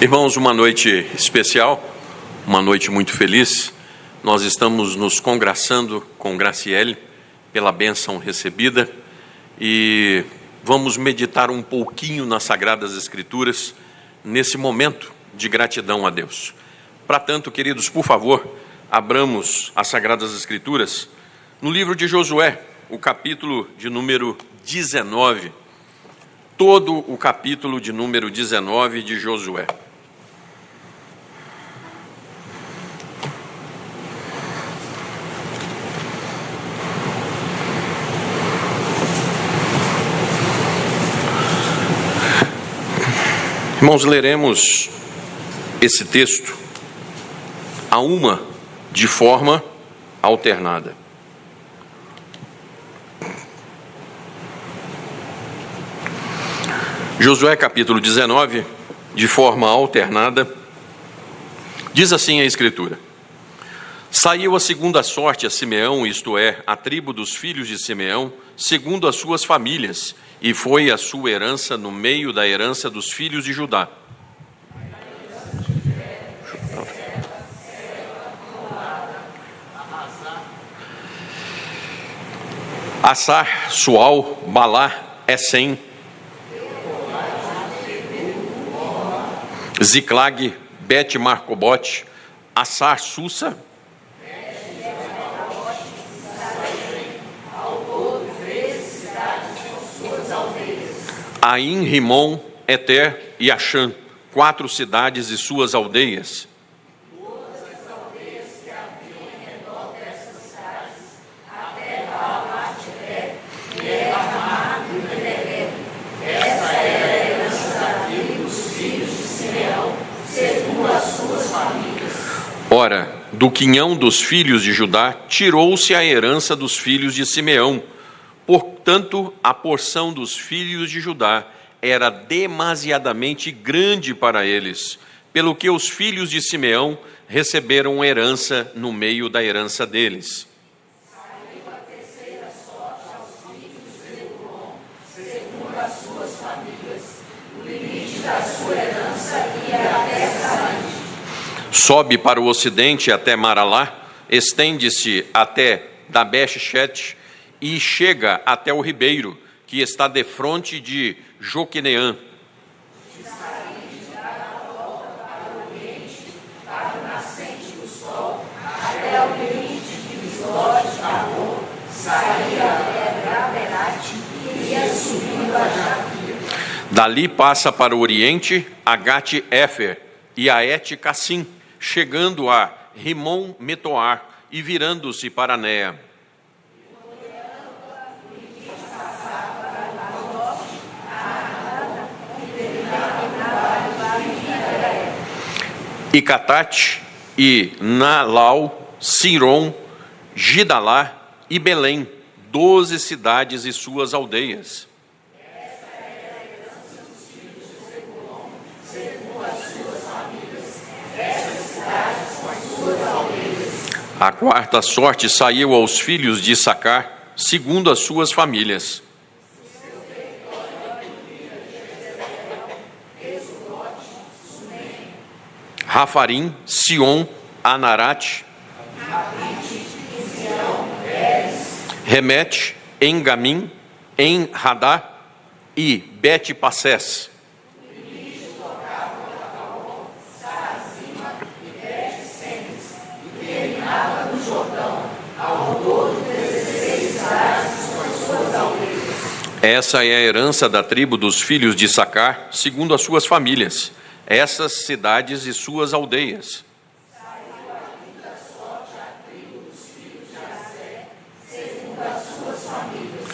Irmãos, uma noite especial, uma noite muito feliz. Nós estamos nos congraçando com Graciele pela bênção recebida e vamos meditar um pouquinho nas Sagradas Escrituras nesse momento de gratidão a Deus. Para tanto, queridos, por favor, abramos as Sagradas Escrituras no livro de Josué, o capítulo de número 19, todo o capítulo de número 19 de Josué. Irmãos, leremos esse texto de forma alternada. Josué capítulo 19, de forma alternada, diz assim a Escritura: Saiu a segunda sorte a Simeão, isto é, a tribo dos filhos de Simeão, segundo as suas famílias, e foi a sua herança no meio da herança dos filhos de Judá. Assar, Sual, Balá, Essem, Ziclag, Bet-Marcobote, Assar, Susa, Aim, Rimon, Eter e Axã, 4 cidades e suas aldeias. Todas as aldeias que haviam em redor dessas cidades, até Baalat-Beer, e Erramá e Beerê. Essa era a herança da tribo dos filhos de Simeão, segundo as suas famílias. Ora, do quinhão dos filhos de Judá, tirou-se a herança dos filhos de Simeão. Portanto, a porção dos filhos de Judá era demasiadamente grande para eles, pelo que os filhos de Simeão receberam herança no meio da herança deles. Saiu a terceira sorte aos filhos de Zebulon, segundo as suas famílias. O limite da sua herança ia até Sarid. Sobe para o ocidente até Maralá, estende-se até Dabesh-Shet, e chega até o ribeiro, que está defronte de Joqueneã. De Sarid dá a volta para o oriente, para o nascente do sol, até o limite de Mislot-Tabor, saía até Braberat e ia subindo a Jafia. Dali passa para o oriente a Gat-Éfer e a Et-Cassim, chegando a Rimon-Metoar e virando-se para Néa. Icatate e Nalau, Siron, Gidalá e Belém, 12 cidades e suas aldeias. Essa era a herança dos filhos de Zebulon, segundo as suas famílias. Essas cidades com as suas aldeias. A quarta sorte saiu aos filhos de Issacar, segundo as suas famílias. Rafarim, Sion, Anarat, Remete, Engamim, En-Hadá e Bet-Passés. Essa é a herança da tribo dos filhos de Issacar, segundo as suas famílias. Essas cidades e suas aldeias. Saiu a quinta sorte à tribo dos filhos de Assé, segundo as suas famílias.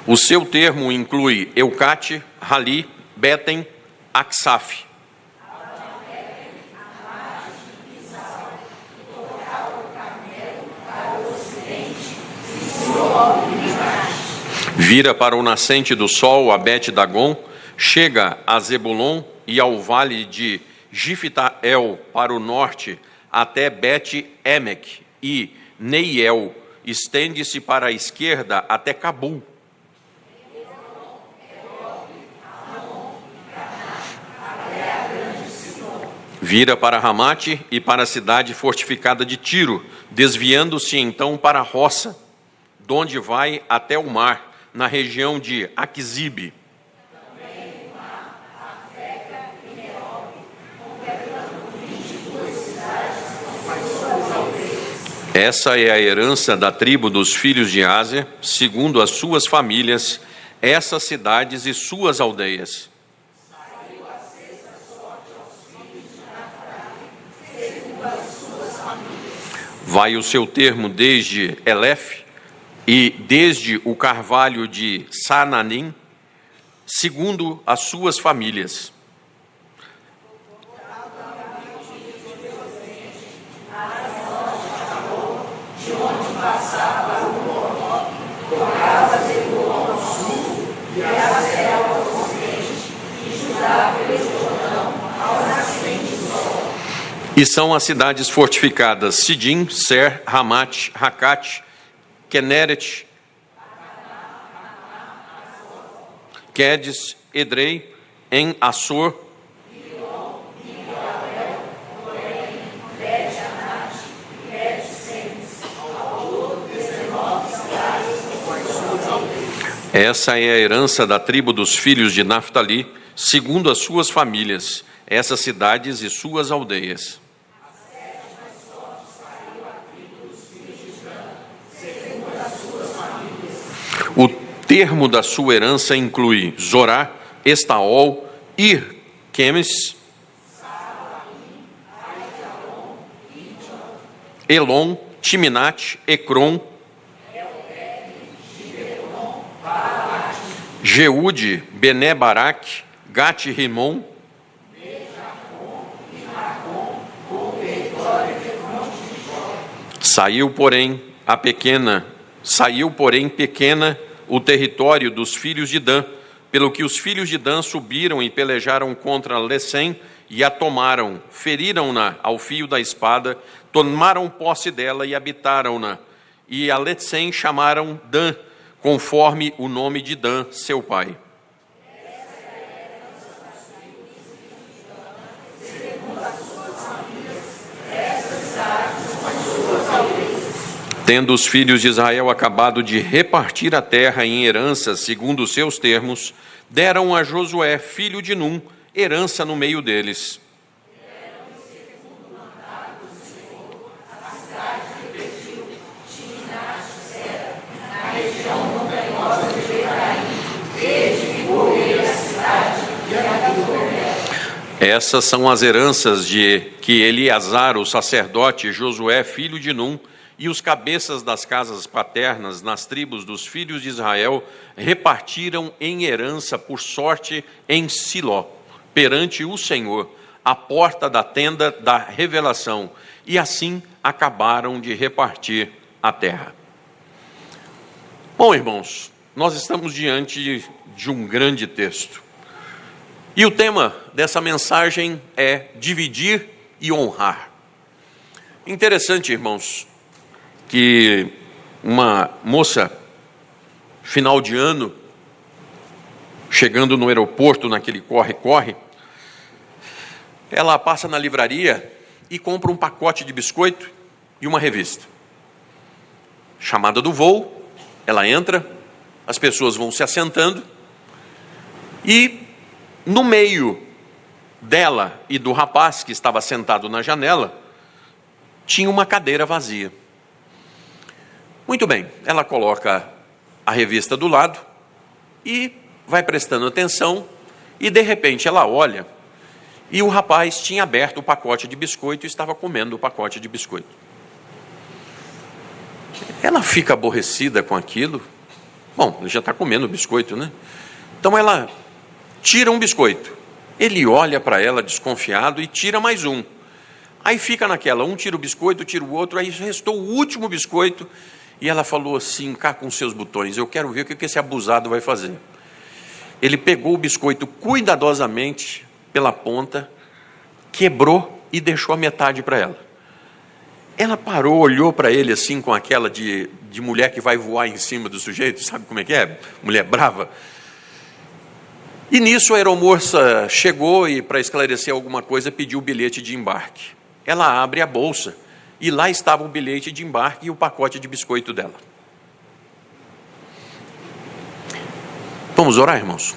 O seu termo inclui Eucate, Rali, Betem, Aksaf. Vira para o nascente do sol a Bet-Dagon, chega a Zebulon e ao vale de Giftael para o norte, até Bet-Emek e Neiel, estende-se para a esquerda até Cabul. Vira para Ramate e para a cidade fortificada de Tiro, desviando-se então para a roça, donde vai até o mar, na região de Aquizibe. Essa é a herança da tribo dos filhos de Aser, segundo as suas famílias, essas cidades e suas aldeias. Vai o seu termo desde Elef e desde o carvalho de Sananim, segundo as suas famílias. E são as cidades fortificadas Sidim, Ser, Ramate, Racate, Keneret, Quedes, Edrei, em Assor, essa é a herança da tribo dos filhos de Naftali, segundo as suas famílias, essas cidades e suas aldeias. O termo da sua herança inclui Zorá, Estaol, Ir, Quemes, Elon, Timinat, Ecrom, Jeude, Bené Baraque, Gat-Rimon, Saiu, porém, pequena o território dos filhos de Dan, pelo que os filhos de Dan subiram e pelejaram contra Lesem e a tomaram, feriram-na ao fio da espada, tomaram posse dela e habitaram-na, e a Lesem chamaram Dan, conforme o nome de Dan, seu pai. Tendo os filhos de Israel acabado de repartir a terra em herança segundo os seus termos, deram a Josué, filho de Num, herança no meio deles. Essas são as heranças de que Eleazar, o sacerdote, Josué, filho de Num, e os cabeças das casas paternas nas tribos dos filhos de Israel repartiram em herança por sorte em Siló, perante o Senhor, à porta da tenda da revelação, e assim acabaram de repartir a terra. Bom, irmãos, nós estamos diante de um grande texto. E o tema dessa mensagem é dividir e honrar. Interessante, irmãos, que uma moça, final de ano, chegando no aeroporto, naquele corre-corre, ela passa na livraria e compra um pacote de biscoito e uma revista. Chamada do voo, ela entra, as pessoas vão se assentando e no meio dela e do rapaz que estava sentado na janela, tinha uma cadeira vazia. Muito bem, ela coloca a revista do lado e vai prestando atenção e de repente ela olha e o rapaz tinha aberto o pacote de biscoito e estava comendo o pacote de biscoito. Ela fica aborrecida com aquilo. Bom, ele já está comendo o biscoito, né? Então ela tira um biscoito. Ele olha para ela desconfiado e tira mais um. Aí fica naquela, um tira o biscoito, tira o outro, aí restou o último biscoito. E ela falou assim, cá com seus botões, eu quero ver o que esse abusado vai fazer. Ele pegou o biscoito cuidadosamente pela ponta, quebrou e deixou a metade para ela. Ela parou, olhou para ele assim com aquela de mulher que vai voar em cima do sujeito, sabe como é que é? Mulher brava. E nisso a aeromoça chegou e, para esclarecer alguma coisa, pediu o bilhete de embarque. Ela abre a bolsa e lá estava o bilhete de embarque e o pacote de biscoito dela. Vamos orar, irmãos?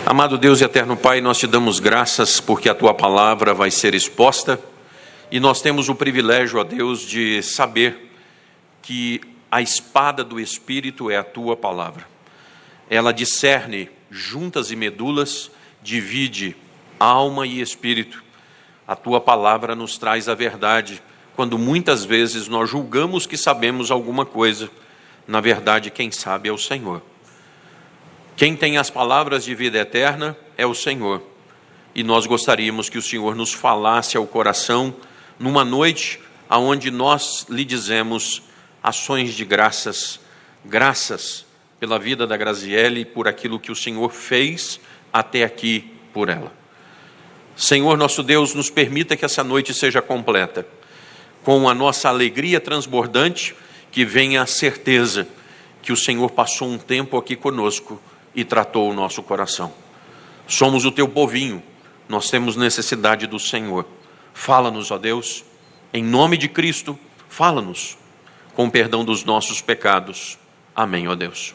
Amado Deus e eterno Pai, nós te damos graças porque a Tua palavra vai ser exposta e nós temos o privilégio, ó Deus, de saber que a espada do Espírito é a Tua palavra. Ela discerne juntas e medulas, divide alma e espírito. A Tua palavra nos traz a verdade, quando muitas vezes nós julgamos que sabemos alguma coisa. Na verdade, quem sabe é o Senhor. Quem tem as palavras de vida eterna é o Senhor. E nós gostaríamos que o Senhor nos falasse ao coração numa noite onde nós lhe dizemos ações de graças, graças pela vida da Graziele e por aquilo que o Senhor fez até aqui por ela. Senhor, nosso Deus, nos permita que essa noite seja completa, com a nossa alegria transbordante, que venha a certeza que o Senhor passou um tempo aqui conosco e tratou o nosso coração. Somos o teu povinho, nós temos necessidade do Senhor. Fala-nos, ó Deus, em nome de Cristo, fala-nos, com perdão dos nossos pecados. Amém, ó Deus.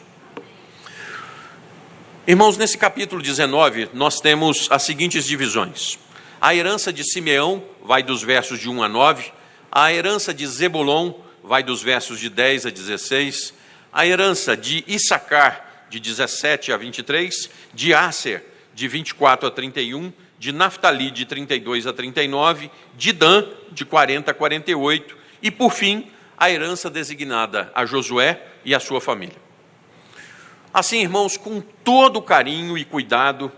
Irmãos, nesse capítulo 19, nós temos as seguintes divisões. A herança de Simeão vai dos versos de 1 a 9, a herança de Zebulon vai dos versos de 10 a 16, a herança de Issacar, de 17 a 23, de Asser, de 24 a 31, de Naftali, de 32 a 39, de Dan, de 40 a 48, e, por fim, a herança designada a Josué e a sua família. Assim, irmãos, com todo carinho e cuidado,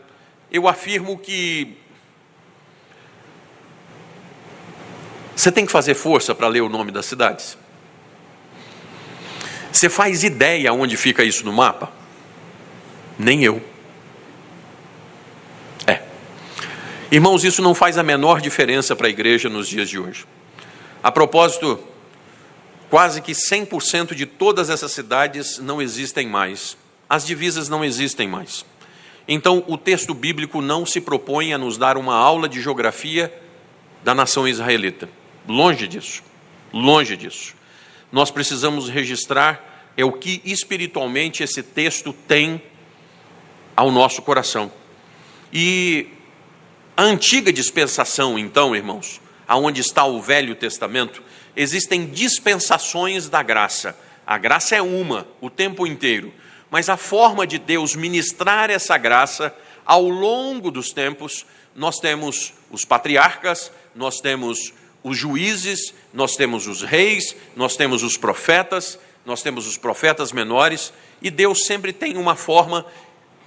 eu afirmo que você tem que fazer força para ler o nome das cidades. Você faz ideia onde fica isso no mapa? Nem eu. Irmãos, isso não faz a menor diferença para a igreja nos dias de hoje. A propósito, quase que 100% de todas essas cidades não existem mais. As divisas não existem mais. Então, o texto bíblico não se propõe a nos dar uma aula de geografia da nação israelita. Longe disso. Longe disso. Nós precisamos registrar o que espiritualmente esse texto tem ao nosso coração. E a antiga dispensação, então, irmãos, aonde está o Velho Testamento, existem dispensações da graça. A graça é uma, o tempo inteiro. Mas a forma de Deus ministrar essa graça ao longo dos tempos, nós temos os patriarcas, nós temos os juízes, nós temos os reis, nós temos os profetas menores, e Deus sempre tem uma forma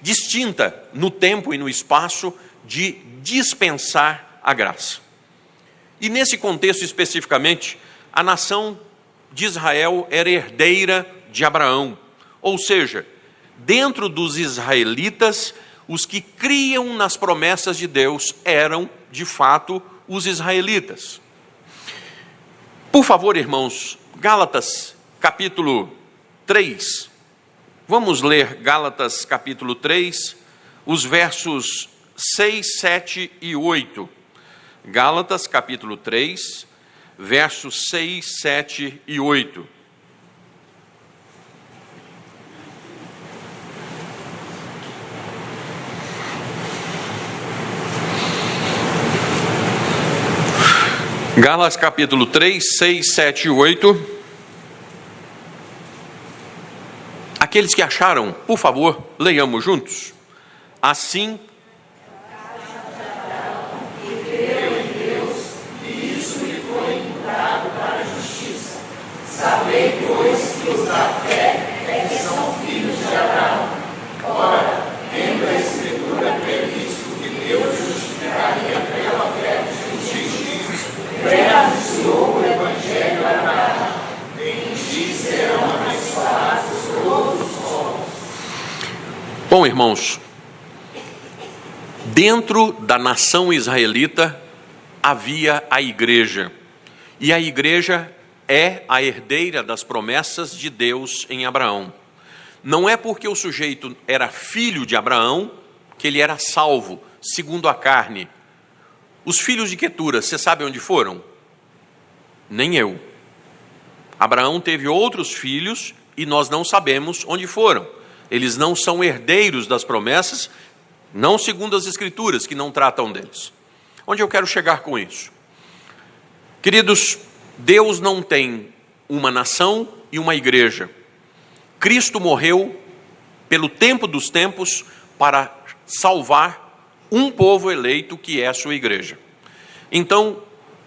distinta no tempo e no espaço de dispensar a graça. E nesse contexto especificamente, a nação de Israel era herdeira de Abraão, ou seja, dentro dos israelitas, os que criam nas promessas de Deus eram, de fato, os israelitas. Por favor, irmãos, Gálatas, capítulo 3. Vamos ler Gálatas, capítulo 3, os versos 6, 7 e 8. Gálatas, capítulo 3, versos 6, 7 e 8. Gálatas capítulo 3, 6, 7 e 8. Aqueles que acharam, por favor, leiamos juntos. Assim, sabei, pois, que os da fé é que são filhos de Abraão. Ora, tendo a Escritura previsto que Deus justificaria pela fé os gentios, pré-anunciou o Evangelho a Abraão. Em ti serão abençoados todos os povos. Bom, irmãos, dentro da nação israelita havia a igreja, e a igreja é a herdeira das promessas de Deus em Abraão. não é porque o sujeito era filho de Abraão que ele era salvo, segundo a carne. Os filhos de Quetura, você sabe onde foram? Nem eu. Abraão teve outros filhos e nós não sabemos onde foram. Eles não são herdeiros das promessas, não segundo as Escrituras, que não tratam deles. Onde eu quero chegar com isso? Queridos, Deus não tem uma nação e uma igreja. Cristo morreu pelo tempo dos tempos para salvar um povo eleito, que é a sua igreja. Então,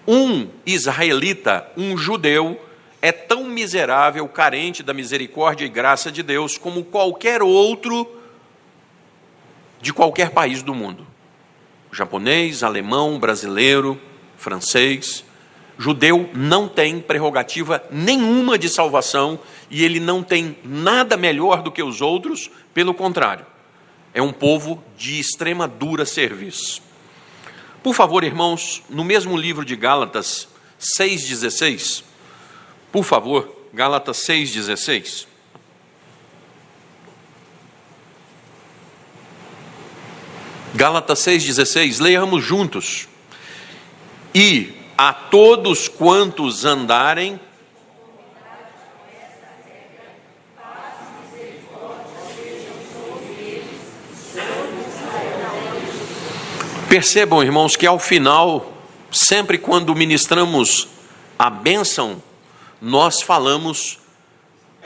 um israelita, um judeu, é tão miserável, carente da misericórdia e graça de Deus, como qualquer outro de qualquer país do mundo. Japonês, alemão, brasileiro, francês. Judeu não tem prerrogativa nenhuma de salvação e ele não tem nada melhor do que os outros, pelo contrário. É um povo de extrema dura serviço. Por favor, irmãos, no mesmo livro de Gálatas 6,16, por favor, Gálatas 6,16. Gálatas 6,16, leiamos juntos. E a todos quantos andarem percebam, irmãos, que ao final, sempre quando ministramos a bênção, nós falamos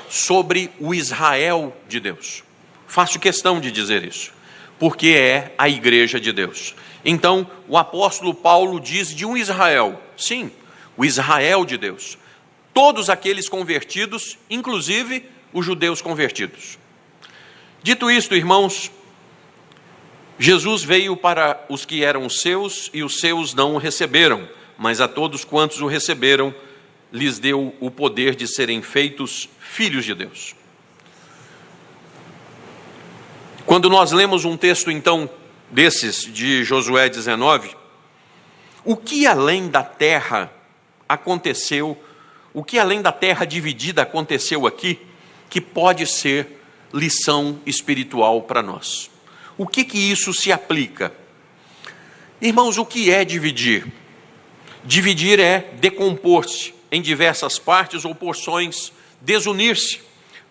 sobre o Israel de Deus. Faço questão de dizer isso, porque é a igreja de Deus. Então, o apóstolo Paulo diz de um Israel, sim, o Israel de Deus. Todos aqueles convertidos, inclusive os judeus convertidos. Dito isto, irmãos, Jesus veio para os que eram seus e os seus não o receberam, mas a todos quantos o receberam, lhes deu o poder de serem feitos filhos de Deus. Quando nós lemos um texto, então, desses de Josué 19, o que além da terra aconteceu, o que além da terra dividida aconteceu aqui, que pode ser lição espiritual para nós? O que isso se aplica? Irmãos, o que é dividir? Dividir é decompor-se em diversas partes ou porções, desunir-se,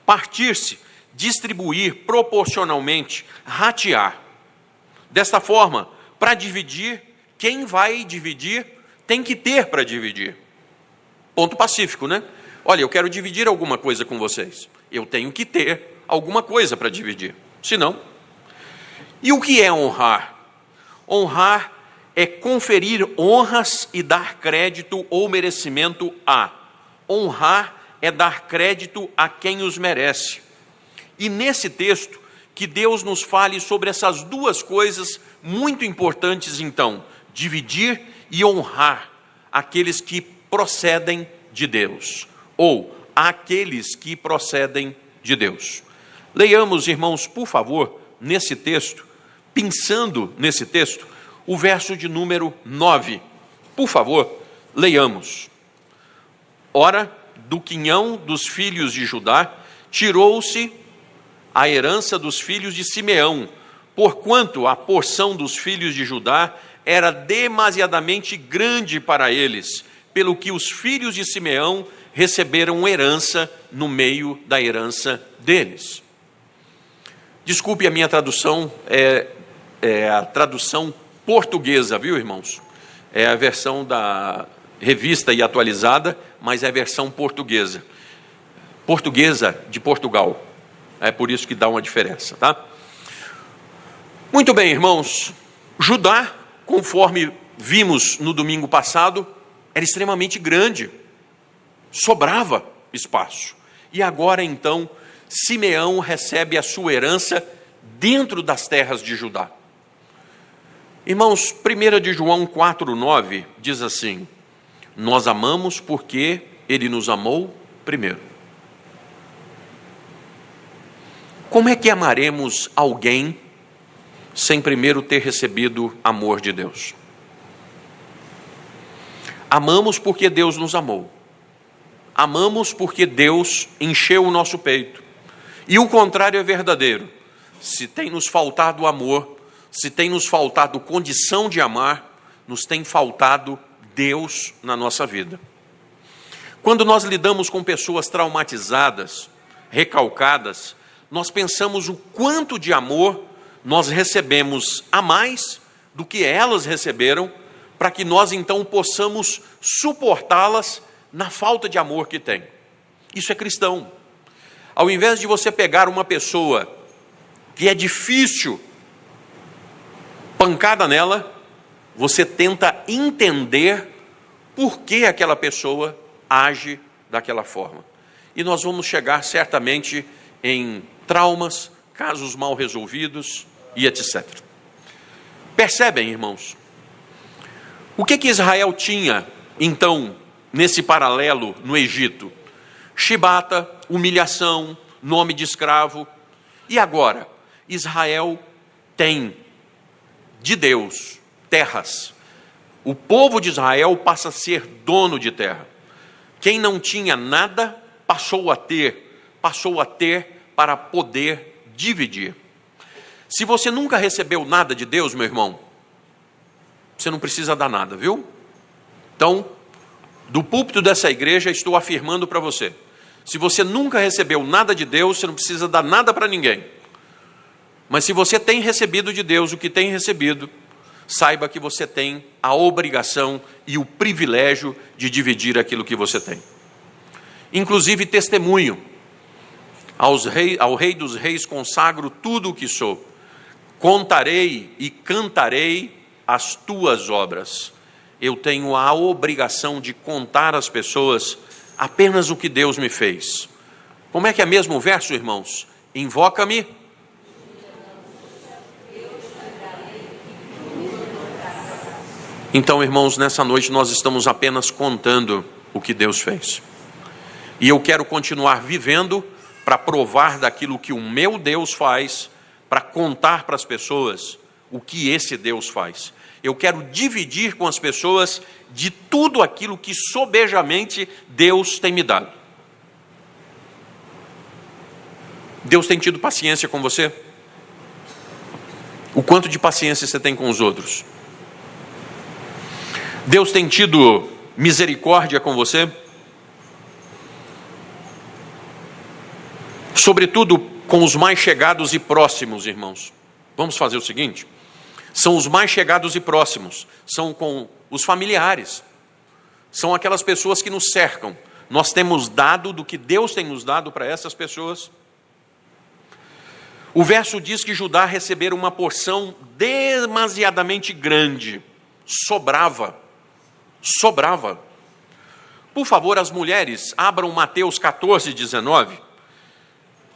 partir-se, distribuir proporcionalmente, ratear. Desta forma, para dividir, quem vai dividir tem que ter para dividir. Ponto pacífico, né? Olha, eu quero dividir alguma coisa com vocês. Eu tenho que ter alguma coisa para dividir. Senão. E o que é honrar? Honrar é conferir honras e dar crédito ou merecimento a. Honrar é dar crédito a quem os merece. E nesse texto, que Deus nos fale sobre essas duas coisas muito importantes, então, dividir e honrar aqueles que procedem de Deus, ou aqueles que procedem de Deus. Leiamos, irmãos, por favor, nesse texto, pensando nesse texto, o verso de número 9. Por favor, leiamos. Ora, do quinhão dos filhos de Judá, tirou-se a herança dos filhos de Simeão, porquanto a porção dos filhos de Judá era demasiadamente grande para eles, pelo que os filhos de Simeão receberam herança no meio da herança deles. Desculpe a minha tradução, é a tradução portuguesa, viu, irmãos? É a versão da revista e atualizada, mas é a versão portuguesa. Portuguesa de Portugal. É por isso que dá uma diferença, tá? Muito bem, irmãos. Judá, conforme vimos no domingo passado, era extremamente grande. Sobrava espaço. E agora, então, Simeão recebe a sua herança dentro das terras de Judá. Irmãos, 1 de João 4,9 diz assim: nós amamos porque ele nos amou primeiro. Como é que amaremos alguém sem primeiro ter recebido amor de Deus? Amamos porque Deus nos amou. Amamos porque Deus encheu o nosso peito. E o contrário é verdadeiro. Se tem nos faltado amor, se tem nos faltado condição de amar, nos tem faltado Deus na nossa vida. Quando nós lidamos com pessoas traumatizadas, recalcadas, nós pensamos o quanto de amor nós recebemos a mais do que elas receberam, para que nós então possamos suportá-las na falta de amor que tem. Isso é cristão. Ao invés de você pegar uma pessoa que é difícil, pancada nela, você tenta entender por que aquela pessoa age daquela forma. E nós vamos chegar certamente em traumas, casos mal resolvidos e etc. Percebem, irmãos? O que Israel tinha, então, nesse paralelo no Egito? Chibata, humilhação, nome de escravo. E agora? Israel tem de Deus terras. O povo de Israel passa a ser dono de terra. Quem não tinha nada, passou a ter para poder dividir. Se você nunca recebeu nada de Deus, meu irmão, você não precisa dar nada, viu? Então, do púlpito dessa igreja, estou afirmando para você, se você nunca recebeu nada de Deus, você não precisa dar nada para ninguém. Mas se você tem recebido de Deus o que tem recebido, saiba que você tem a obrigação e o privilégio de dividir aquilo que você tem. Inclusive testemunho. Ao Rei dos Reis consagro tudo o que sou. Contarei e cantarei as tuas obras. Eu tenho a obrigação de contar às pessoas apenas o que Deus me fez. Como é que é mesmo o verso, irmãos? Invoca-me. Então, irmãos, nessa noite nós estamos apenas contando o que Deus fez. E eu quero continuar vivendo para provar daquilo que o meu Deus faz, para contar para as pessoas o que esse Deus faz. Eu quero dividir com as pessoas de tudo aquilo que sobejamente Deus tem me dado. Deus tem tido paciência com você? O quanto de paciência você tem com os outros? Deus tem tido misericórdia com você? Sobretudo com os mais chegados e próximos, irmãos. Vamos fazer o seguinte: são os mais chegados e próximos, são com os familiares, são aquelas pessoas que nos cercam. Nós temos dado do que Deus tem nos dado para essas pessoas. O verso diz que Judá recebera uma porção demasiadamente grande, sobrava. Por favor, as mulheres, abram Mateus 14, 19,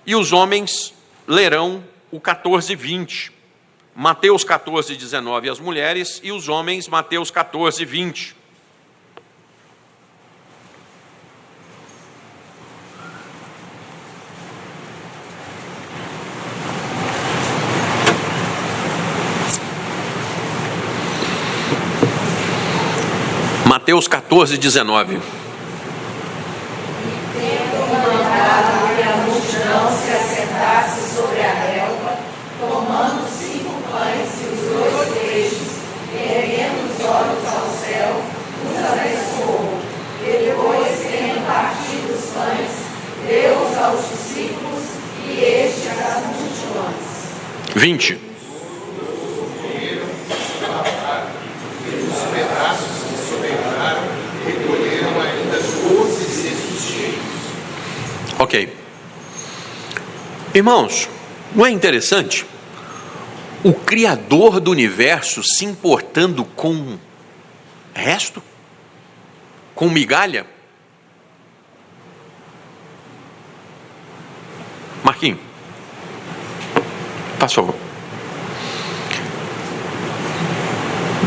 e os homens lerão o 14, 20. Mateus 14, 19, as mulheres, e os homens, Mateus 14, 20. Mateus 14, 19. Tendo mandado que a multidão se assentasse sobre a relva, tomando 5 pães e os 2 peixes, erguendo os olhos ao céu, os abençoou. E depois, tendo partido os pães, deu-os aos discípulos e estes às multidões. 20. Ok. Irmãos, não é interessante? O Criador do universo se importando com resto? Com migalha? Marquinhos, faz favor.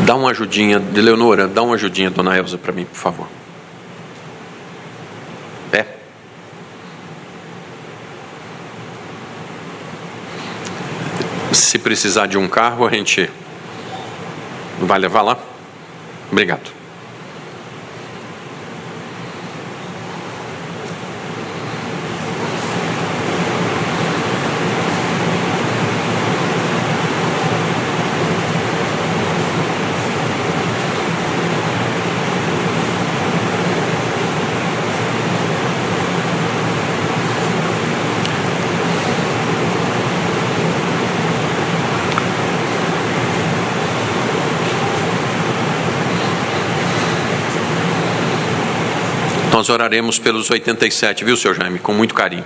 Dá uma ajudinha, de Leonora, dá uma ajudinha, dona Elza, para mim, por favor. Se precisar de um carro, a gente vai levar lá? Obrigado. Nós oraremos pelos 87, viu, seu Jaime? Com muito carinho.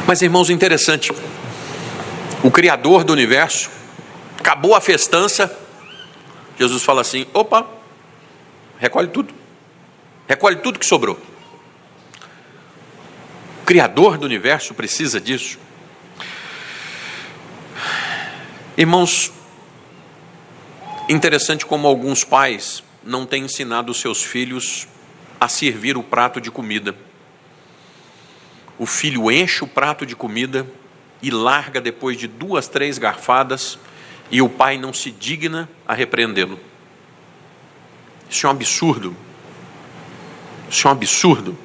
Mas, irmãos, interessante. O Criador do universo, acabou a festança, Jesus fala assim: opa, recolhe tudo que sobrou. O Criador do universo precisa disso. Irmãos, interessante como alguns pais não têm ensinado os seus filhos a servir o prato de comida. O filho enche o prato de comida e larga depois de 2, 3 garfadas, e o pai não se digna a repreendê-lo. Isso é um absurdo. Isso é um absurdo.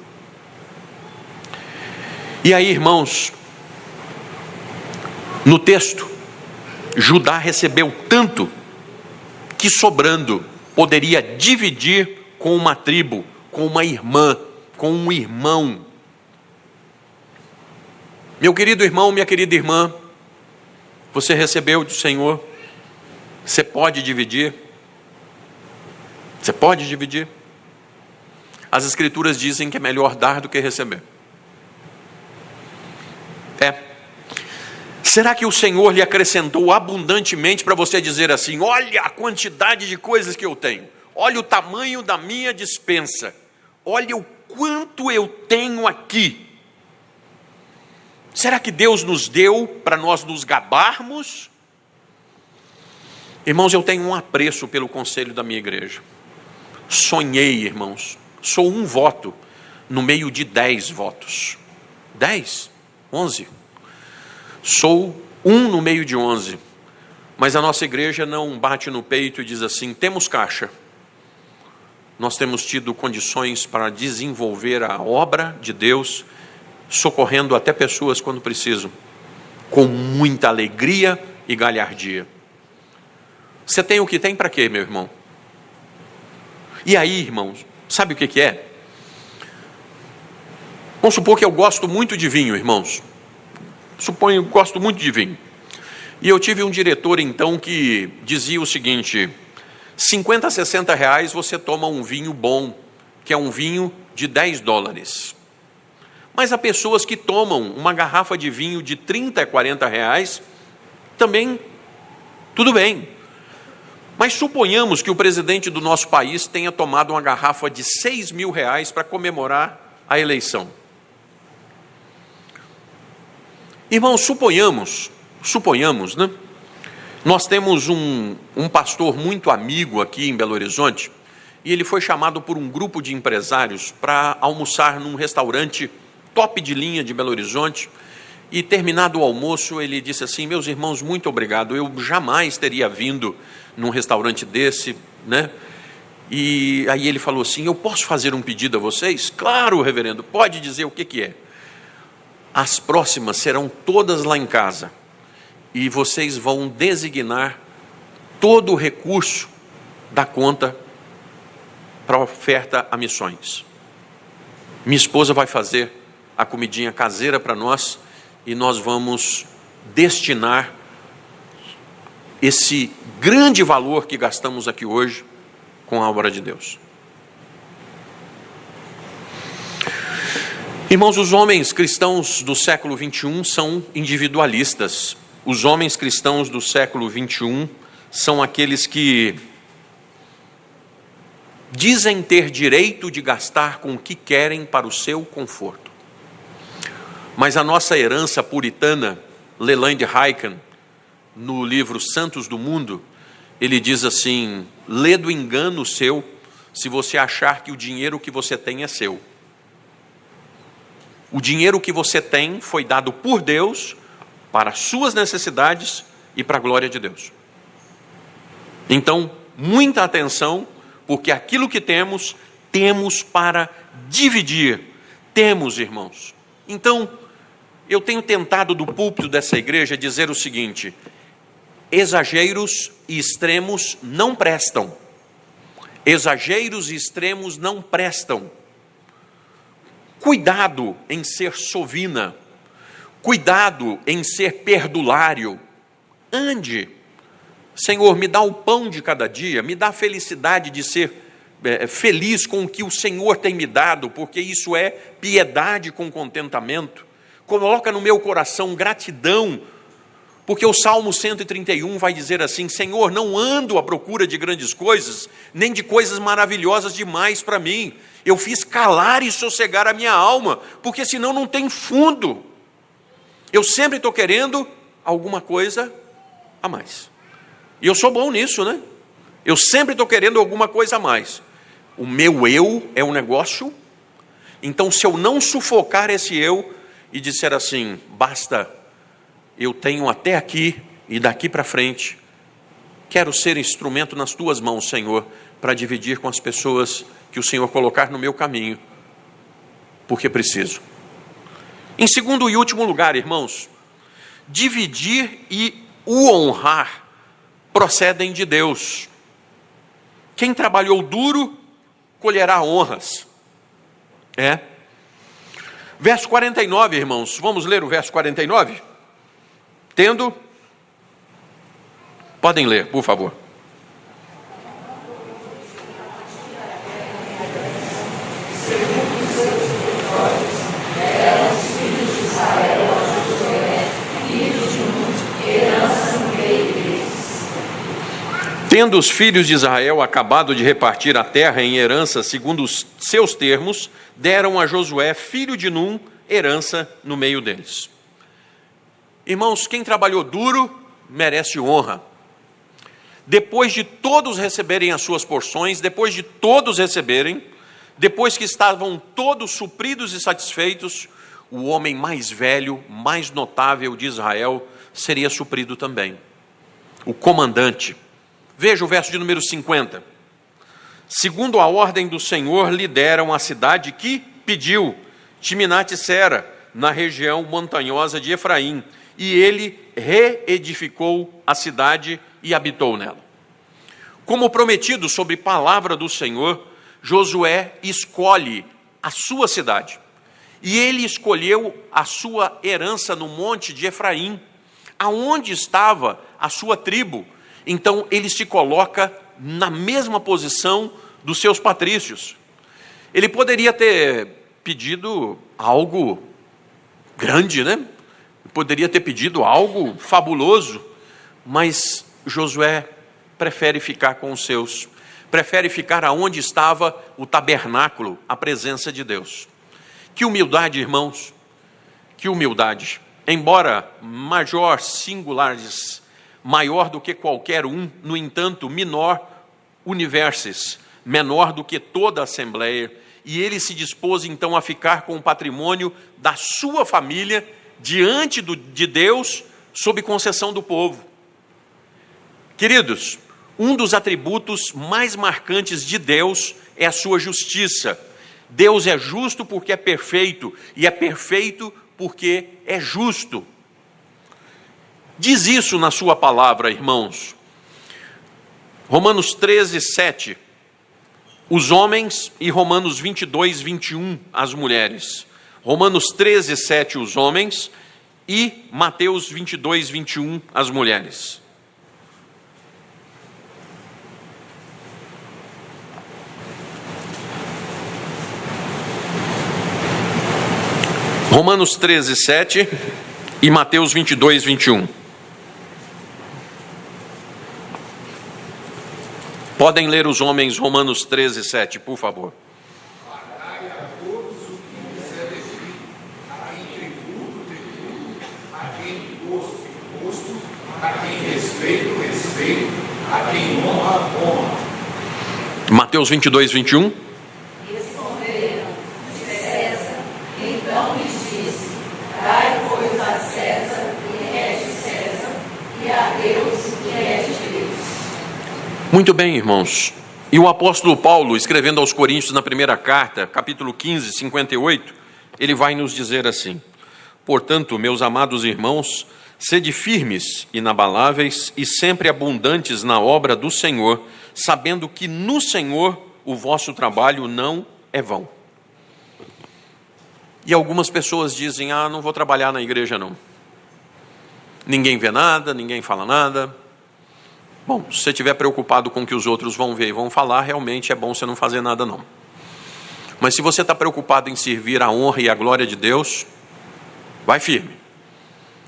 E aí, irmãos, no texto, Judá recebeu tanto que, sobrando, poderia dividir com uma tribo, com uma irmã, com um irmão. Meu querido irmão, minha querida irmã, você recebeu do Senhor, você pode dividir? Você pode dividir? As Escrituras dizem que é melhor dar do que receber. Será que o Senhor lhe acrescentou abundantemente para você dizer assim: olha a quantidade de coisas que eu tenho, olha o tamanho da minha despensa, olha o quanto eu tenho aqui? Será que Deus nos deu para nós nos gabarmos? Irmãos, eu tenho um apreço pelo conselho da minha igreja. Sonhei, irmãos, sou um voto no meio de 10 votos. 10, 11. Sou um no meio de 11. Mas a nossa igreja não bate no peito e diz assim: temos caixa. Nós temos tido condições para desenvolver a obra de Deus, socorrendo até pessoas quando precisam, com muita alegria e galhardia. Você tem o que tem para quê, meu irmão? E aí, irmãos, sabe o que é? Vamos supor que eu gosto muito de vinho, irmãos. Suponho que gosto muito de vinho. E eu tive um diretor, então, que dizia o seguinte: 50, 60 reais você toma um vinho bom, que é um vinho de 10 dólares. Mas há pessoas que tomam uma garrafa de vinho de 30 a 40 reais, também tudo bem. Mas suponhamos que o presidente do nosso país tenha tomado uma garrafa de 6 mil reais para comemorar a eleição. Irmãos, suponhamos, né? Nós temos um pastor muito amigo aqui em Belo Horizonte, e ele foi chamado por um grupo de empresários para almoçar num restaurante top de linha de Belo Horizonte, e terminado o almoço, ele disse assim: meus irmãos, muito obrigado, eu jamais teria vindo num restaurante desse, né? E aí ele falou assim: eu posso fazer um pedido a vocês? Claro, reverendo, pode dizer o que é. As próximas serão todas lá em casa, e vocês vão designar todo o recurso da conta para oferta a missões. Minha esposa vai fazer a comidinha caseira para nós, e nós vamos destinar esse grande valor que gastamos aqui hoje com a obra de Deus. Irmãos, os homens cristãos do século 21 são individualistas. Os homens cristãos do século 21 são aqueles que dizem ter direito de gastar com o que querem para o seu conforto. Mas a nossa herança puritana, Leland Hyken, no livro Santos do Mundo, ele diz assim: lê do engano seu se você achar que o dinheiro que você tem é seu. O dinheiro que você tem foi dado por Deus para as suas necessidades e para a glória de Deus. Então, muita atenção, porque aquilo que temos, temos para dividir. Temos, irmãos. Então, eu tenho tentado do púlpito dessa igreja dizer o seguinte: exageros e extremos não prestam. Exageros e extremos não prestam. Cuidado em ser sovina. cuidado em ser perdulário. Ande. Senhor, me dá o pão de cada dia, me dá a felicidade de ser feliz com o que o Senhor tem me dado, porque isso é piedade com contentamento. Coloca no meu coração gratidão, porque o Salmo 131 vai dizer assim: Senhor, não ando à procura de grandes coisas, nem de coisas maravilhosas demais para mim. Eu fiz calar e sossegar a minha alma, porque senão não tem fundo. Eu sempre estou querendo alguma coisa a mais. E eu sou bom nisso, né? Eu sempre estou querendo alguma coisa a mais. O meu eu é um negócio. Então, se eu não sufocar esse eu e disser assim, basta, eu tenho até aqui e daqui para frente, quero ser instrumento nas tuas mãos, Senhor, para dividir com as pessoas que o Senhor colocar no meu caminho, porque preciso. Em segundo e último lugar, irmãos, dividir e o honrar procedem de Deus. Quem trabalhou duro, colherá honras. Verso 49, irmãos, vamos ler o verso 49? Tendo, podem ler, por favor. Tendo os filhos de Israel acabado de repartir a terra em herança segundo os seus termos, deram a Josué, filho de Num, herança no meio deles. Irmãos, quem trabalhou duro merece honra. Depois de todos receberem as suas porções, depois de todos receberem, depois que estavam todos supridos e satisfeitos, o homem mais velho, mais notável de Israel, seria suprido também. O comandante. Veja o verso de número 50. Segundo a ordem do Senhor, lhe deram a cidade que pediu, Timnat-Sera, na região montanhosa de Efraim, e ele reedificou a cidade e habitou nela. Como prometido sob palavra do Senhor, Josué escolhe a sua cidade, e ele escolheu a sua herança no monte de Efraim, aonde estava a sua tribo. Então ele se coloca na mesma posição dos seus patrícios. Ele poderia ter pedido algo grande, né? Poderia ter pedido algo fabuloso, mas Josué prefere ficar com os seus, prefere ficar aonde estava o tabernáculo, a presença de Deus. Que humildade, irmãos, que humildade. Embora major, singulares, maior do que qualquer um, no entanto, menor universis, menor do que toda a Assembleia, e ele se dispôs então a ficar com o patrimônio da sua família diante de Deus, sob concessão do povo. Queridos, um dos atributos mais marcantes de Deus é a sua justiça. Deus é justo porque é perfeito, e é perfeito porque é justo. Diz isso na sua palavra, irmãos. Romanos 13, 7, os homens, e Romanos 22, 21, as mulheres. Romanos 13, 7, os homens, e Mateus 22, 21, as mulheres. Romanos 13, 7 e Mateus 22, 21. Podem ler os homens Romanos 13, 7, por favor. Pagai a todos o que lhes é devido, a quem tributo, tributo, a quem imposto, imposto, a quem respeito, respeito, a quem honra, honra. Mateus 22, 21. Responderam de César, então lhes disse, dai, pois, a César o que é de César, e a Deus o que é de Deus. Muito bem, irmãos. E o apóstolo Paulo, escrevendo aos Coríntios na primeira carta, capítulo 15, 58, ele vai nos dizer assim: portanto, meus amados irmãos, sede firmes, inabaláveis e sempre abundantes na obra do Senhor, sabendo que no Senhor o vosso trabalho não é vão. E algumas pessoas dizem, não vou trabalhar na igreja não. Ninguém vê nada, ninguém fala nada. Bom, se você estiver preocupado com o que os outros vão ver e vão falar, realmente é bom você não fazer nada não. Mas se você está preocupado em servir a honra e a glória de Deus, vai firme.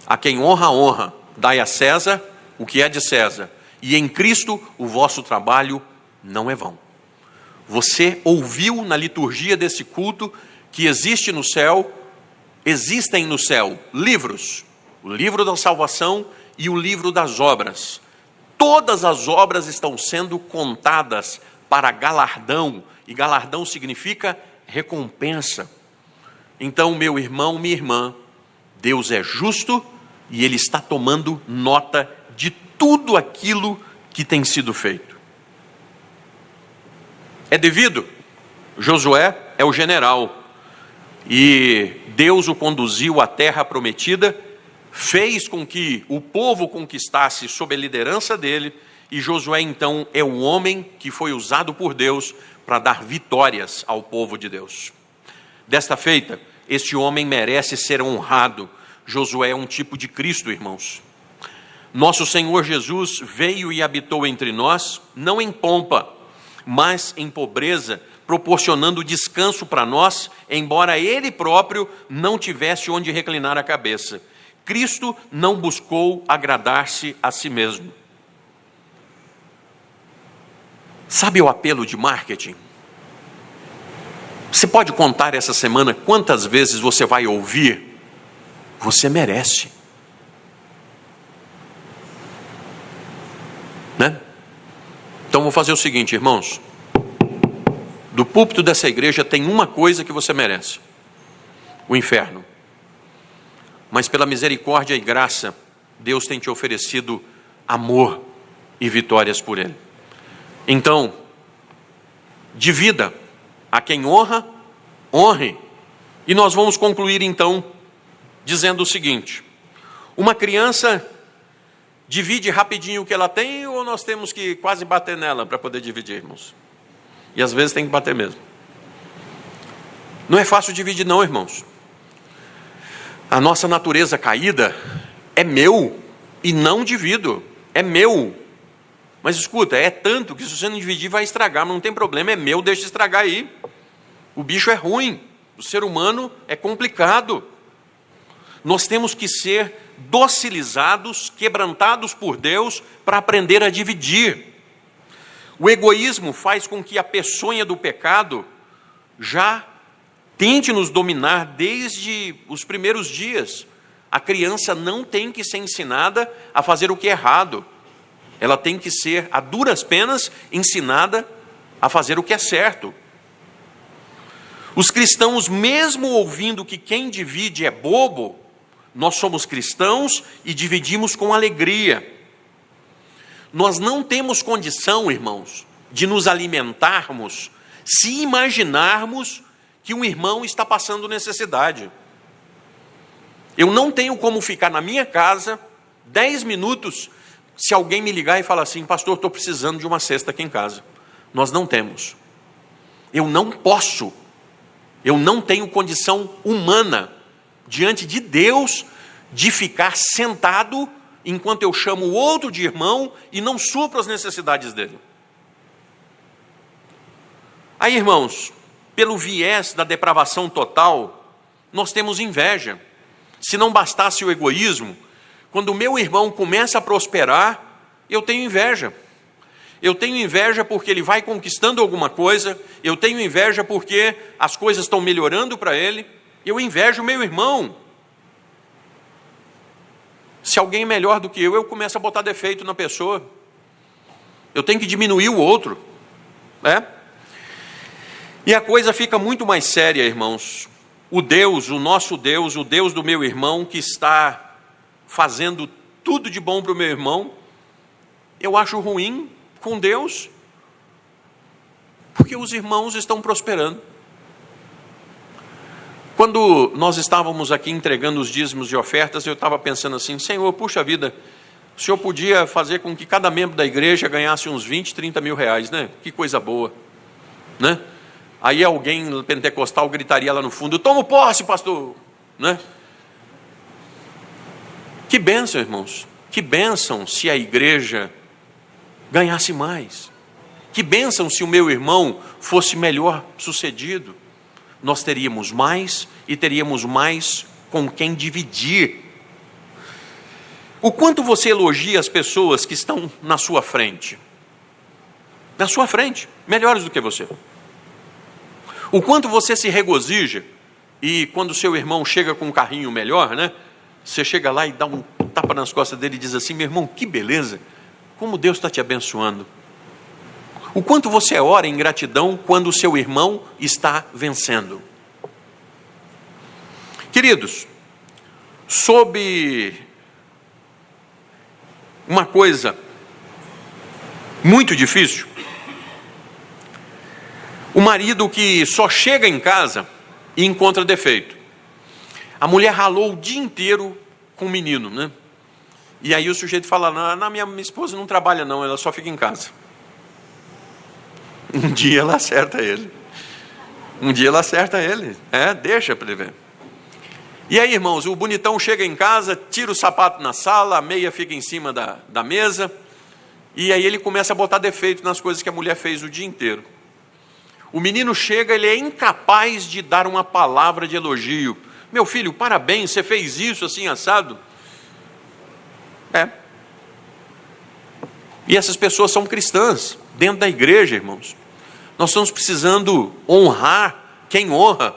A quem honra, honra. Dai a César o que é de César. E em Cristo o vosso trabalho não é vão. Você ouviu na liturgia desse culto que existem no céu livros. O livro da salvação e o livro das obras. Todas as obras estão sendo contadas para galardão. E galardão significa recompensa. Então, meu irmão, minha irmã, Deus é justo e Ele está tomando nota de tudo aquilo que tem sido feito. É devido? Josué é o general. E Deus o conduziu à terra prometida, fez com que o povo conquistasse sob a liderança dele, e Josué então é o homem que foi usado por Deus para dar vitórias ao povo de Deus. Desta feita, este homem merece ser honrado. Josué é um tipo de Cristo, irmãos. Nosso Senhor Jesus veio e habitou entre nós, não em pompa, mas em pobreza, proporcionando descanso para nós, embora Ele próprio não tivesse onde reclinar a cabeça. Cristo não buscou agradar-se a si mesmo. Sabe o apelo de marketing? Você pode contar essa semana quantas vezes você vai ouvir? Você merece. Né? Então vou fazer o seguinte, irmãos. Do púlpito dessa igreja tem uma coisa que você merece: o inferno. Mas pela misericórdia e graça, Deus tem te oferecido amor e vitórias por Ele. Então, divida. A quem honra, honre. E nós vamos concluir então, dizendo o seguinte: uma criança divide rapidinho o que ela tem, ou nós temos que quase bater nela para poder dividir, irmãos? E às vezes tem que bater mesmo. Não é fácil dividir não, irmãos. A nossa natureza caída é meu e não divido, é meu. Mas escuta, é tanto que se você não dividir vai estragar, mas não tem problema, é meu, deixa estragar aí. O bicho é ruim, o ser humano é complicado. Nós temos que ser docilizados, quebrantados por Deus para aprender a dividir. O egoísmo faz com que a peçonha do pecado já tente nos dominar desde os primeiros dias. A criança não tem que ser ensinada a fazer o que é errado. Ela tem que ser, a duras penas, ensinada a fazer o que é certo. Os cristãos, mesmo ouvindo que quem divide é bobo, nós somos cristãos e dividimos com alegria. Nós não temos condição, irmãos, de nos alimentarmos se imaginarmos que um irmão está passando necessidade. Eu não tenho como ficar na minha casa 10 minutos se alguém me ligar e falar assim: pastor, estou precisando de uma cesta aqui em casa. Nós não temos. Eu não posso. Eu não tenho condição humana diante de Deus de ficar sentado enquanto eu chamo o outro de irmão e não supro as necessidades dele. Aí, irmãos, pelo viés da depravação total, nós temos inveja. Se não bastasse o egoísmo, quando o meu irmão começa a prosperar, eu tenho inveja. Eu tenho inveja porque ele vai conquistando alguma coisa, eu tenho inveja porque as coisas estão melhorando para ele, eu invejo o meu irmão. Se alguém é melhor do que eu começo a botar defeito na pessoa. Eu tenho que diminuir o outro, né? E a coisa fica muito mais séria, irmãos. O Deus, o nosso Deus, o Deus do meu irmão, que está fazendo tudo de bom para o meu irmão, eu acho ruim com Deus, porque os irmãos estão prosperando. Quando nós estávamos aqui entregando os dízimos e ofertas, eu estava pensando assim: Senhor, puxa vida, o Senhor podia fazer com que cada membro da igreja ganhasse uns 20, 30 mil reais, né? Que coisa boa, né? Aí alguém pentecostal gritaria lá no fundo: "Tomo posse, pastor", né? Que bênção, irmãos. Que bênção se a igreja ganhasse mais. Que bênção se o meu irmão fosse melhor sucedido. Nós teríamos mais e teríamos mais com quem dividir. O quanto você elogia as pessoas que estão na sua frente? Na sua frente, melhores do que você. O quanto você se regozija e quando seu irmão chega com um carrinho melhor, né? Você chega lá e dá um tapa nas costas dele e diz assim: "Meu irmão, que beleza, como Deus está te abençoando". O quanto você ora em gratidão quando o seu irmão está vencendo. Queridos, sob uma coisa muito difícil, o marido que só chega em casa e encontra defeito. A mulher ralou o dia inteiro com o menino, né? E aí o sujeito fala: minha esposa não trabalha não, ela só fica em casa. Um dia ela acerta ele. Deixa para ele ver. E aí, irmãos, o bonitão chega em casa, tira o sapato na sala, a meia fica em cima da mesa, e aí ele começa a botar defeito nas coisas que a mulher fez o dia inteiro. O menino chega, ele é incapaz de dar uma palavra de elogio. "Meu filho, parabéns, você fez isso assim, assado". E essas pessoas são cristãs, dentro da igreja, irmãos. Nós estamos precisando honrar quem honra.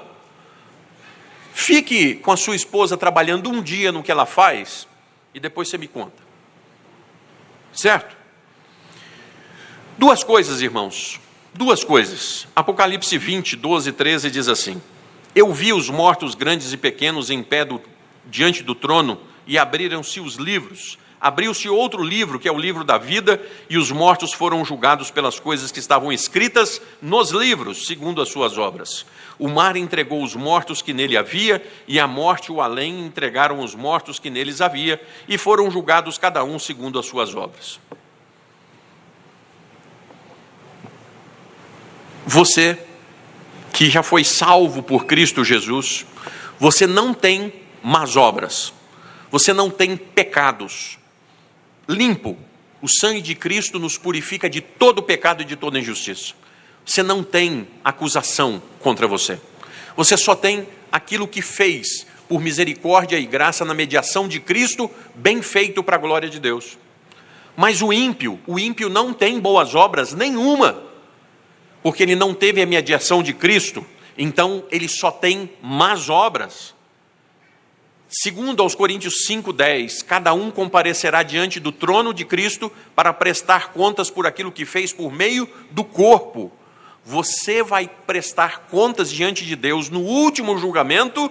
Fique com a sua esposa trabalhando um dia no que ela faz e depois você me conta. Certo? Duas coisas, irmãos. Duas coisas. Apocalipse 20, 12 e 13 diz assim: "Eu vi os mortos grandes e pequenos em pé diante do trono, e abriram-se os livros. Abriu-se outro livro, que é o livro da vida, e os mortos foram julgados pelas coisas que estavam escritas nos livros, segundo as suas obras. O mar entregou os mortos que nele havia, e a morte e o além entregaram os mortos que neles havia, e foram julgados cada um segundo as suas obras." Você que já foi salvo por Cristo Jesus, você não tem más obras, você não tem pecados. Limpo, o sangue de Cristo nos purifica de todo pecado e de toda injustiça. Você não tem acusação contra você. Você só tem aquilo que fez por misericórdia e graça na mediação de Cristo, bem feito para a glória de Deus. Mas o ímpio não tem boas obras nenhuma, porque ele não teve a mediação de Cristo, então ele só tem más obras. Segundo aos Coríntios 5:10, cada um comparecerá diante do trono de Cristo para prestar contas por aquilo que fez por meio do corpo. Você vai prestar contas diante de Deus no último julgamento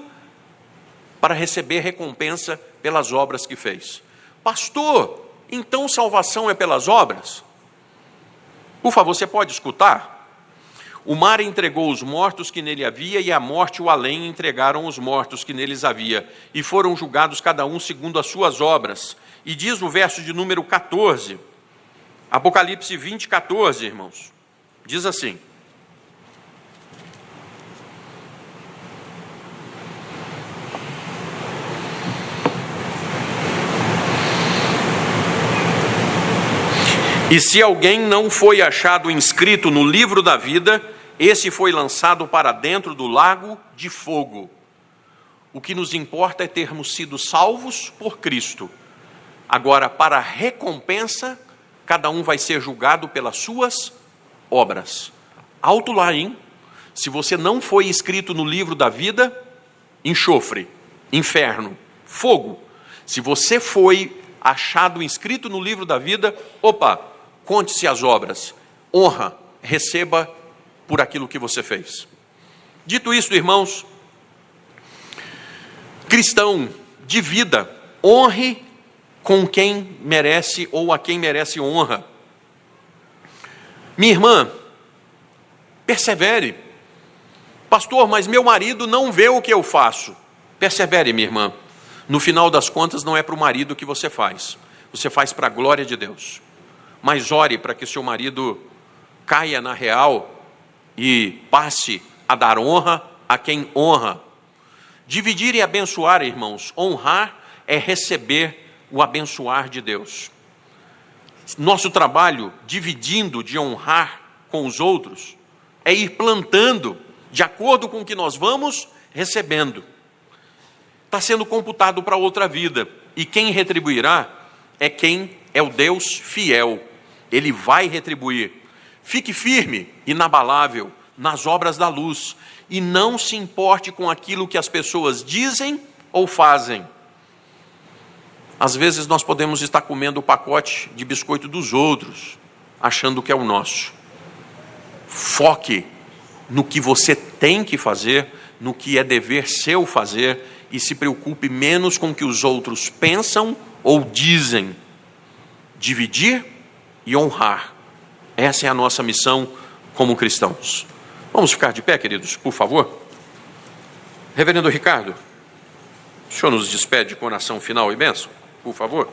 para receber recompensa pelas obras que fez. Pastor, então salvação é pelas obras? Por favor, você pode escutar? O mar entregou os mortos que nele havia, e a morte e o além entregaram os mortos que neles havia, e foram julgados cada um segundo as suas obras. E diz no verso de número 14, Apocalipse 20, 14, irmãos, diz assim: "E se alguém não foi achado inscrito no livro da vida, esse foi lançado para dentro do lago de fogo." O que nos importa é termos sido salvos por Cristo. Agora, para a recompensa, cada um vai ser julgado pelas suas obras. Alto lá, hein? Se você não foi inscrito no livro da vida, enxofre, inferno, fogo. Se você foi achado inscrito no livro da vida, conte-se as obras, honra, receba por aquilo que você fez. Dito isto, irmãos, cristão de vida, honre com quem merece ou a quem merece honra. Minha irmã, persevere. Pastor, mas meu marido não vê o que eu faço. Persevere, minha irmã. No final das contas, não é para o marido que você faz para a glória de Deus. Mas ore para que seu marido caia na real e passe a dar honra a quem honra. Dividir e abençoar, irmãos, honrar é receber o abençoar de Deus. Nosso trabalho, dividindo de honrar com os outros, é ir plantando de acordo com o que nós vamos recebendo. Está sendo computado para outra vida, e quem retribuirá é quem é o Deus fiel. Ele vai retribuir. Fique firme, inabalável, nas obras da luz, e não se importe com aquilo que as pessoas dizem ou fazem. Às vezes nós podemos estar comendo o pacote de biscoito dos outros, achando que é o nosso. Foque no que você tem que fazer, no que é dever seu fazer, e se preocupe menos com o que os outros pensam ou dizem. Dividir e honrar. Essa é a nossa missão como cristãos. Vamos ficar de pé, queridos, por favor? Reverendo Ricardo, o senhor nos despede com oração final e bênção, por favor?